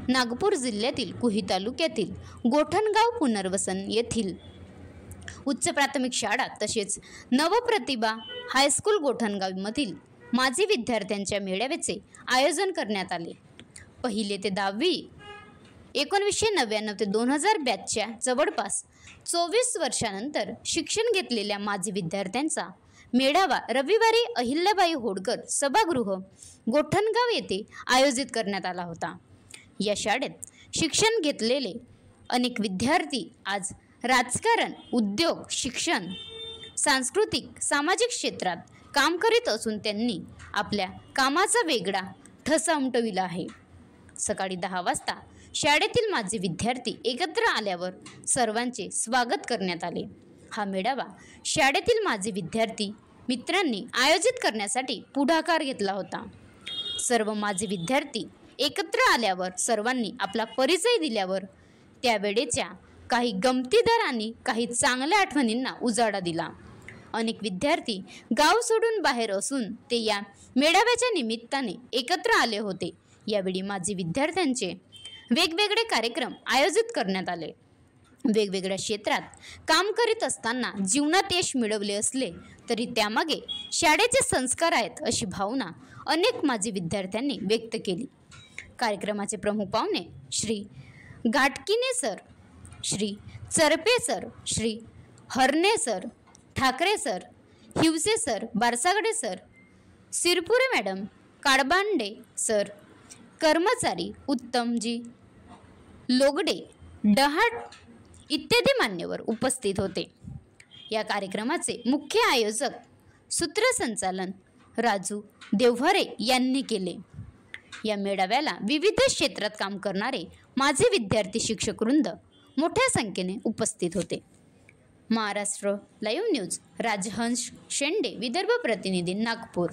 नागपूर जिल्ह्यातील कुही तालुक्यातील गोठणगाव पुनर्वसन येथील उच्च प्राथमिक शाळा तसेच नवप्रतिभा हायस्कूल गोठणगावमधील माजी विद्यार्थ्यांच्या मेळाव्याचे आयोजन करण्यात आले। पहिले ते 10वी 1999 ते 2000 बॅचच्या जवळपास 24 वर्षांनंतर शिक्षण घेतलेल्या माजी विद्यार्थ्यांचा मेळावा रविवारी अहिल्याबाई होळकर सभागृह गोठणगाव येथे आयोजित करण्यात आला होता। या शाळेत शिक्षण घेतलेले अनेक विद्यार्थी आज राजकारण, उद्योग, शिक्षण, सांस्कृतिक, सामाजिक क्षेत्रात काम करीत असून त्यांनी आपल्या कामाचा वेगळा ठसा उमटविला आहे। सकाळी 10 वाजता शाळेतील माजी विद्यार्थी एकत्र आल्यावर सर्वांचे स्वागत करण्यात आले। हा मेळावा शाळेतील माजी विद्यार्थी मित्रांनी आयोजित करण्यासाठी पुढाकार घेतला होता। सर्व माजी विद्यार्थी एकत्र आल्यावर सर्वांनी आपला परिचय दिल्यावर त्यावेळेच्या काही गमतीदार आणि काही चांगल्या आठवणींना उजाळा दिला। अनेक विद्यार्थी गाव सोडून बाहेर असून ते या मेळाव्याच्या निमित्ताने एकत्र आले होते। यावेळी माजी विद्यार्थ्यांचे वेगवेगळे कार्यक्रम आयोजित करण्यात आले। वेगवेगळ्या क्षेत्रात काम करीत असताना जीवनात यश मिळवले असले तरी त्यामागे शाळेचे संस्कार आहेत अशी भावना अनेक माजी विद्यार्थ्यांनी व्यक्त केली। कार्यक्रमाचे प्रमुख पाहुणे Shri Ghatkine sir, Shri Charpe sir, Shri Harne sir, Thackeray sir, Hivse sir, Barsagade sir, Sirpure madam, Kadbande sir, कर्मचारी उत्तमजी लोगडे, डहाट इत्यादी मान्यवर उपस्थित होते। या कार्यक्रमाचे मुख्य आयोजक सूत्रसंचालन राजू देवहरे यांनी केले। या मेळाव्याला विविध क्षेत्रात काम करणारे माजी विद्यार्थी शिक्षकवृंद मोठ्या संख्येने उपस्थित होते। महाराष्ट्र लाईव्ह न्यूज राजहंस शेंडे, विदर्भ प्रतिनिधी, नागपूर।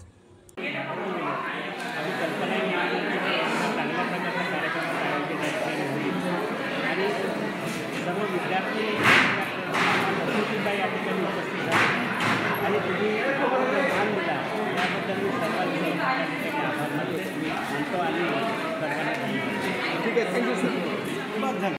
सर्व विद्यार्थी सुद्धा या ठिकाणी उपस्थित आहेत आणि तुम्ही मान दिला याबद्दल मी सर्वांचे आभार मानतो आणि सर्वांना ठीक आहे। Thank you sir.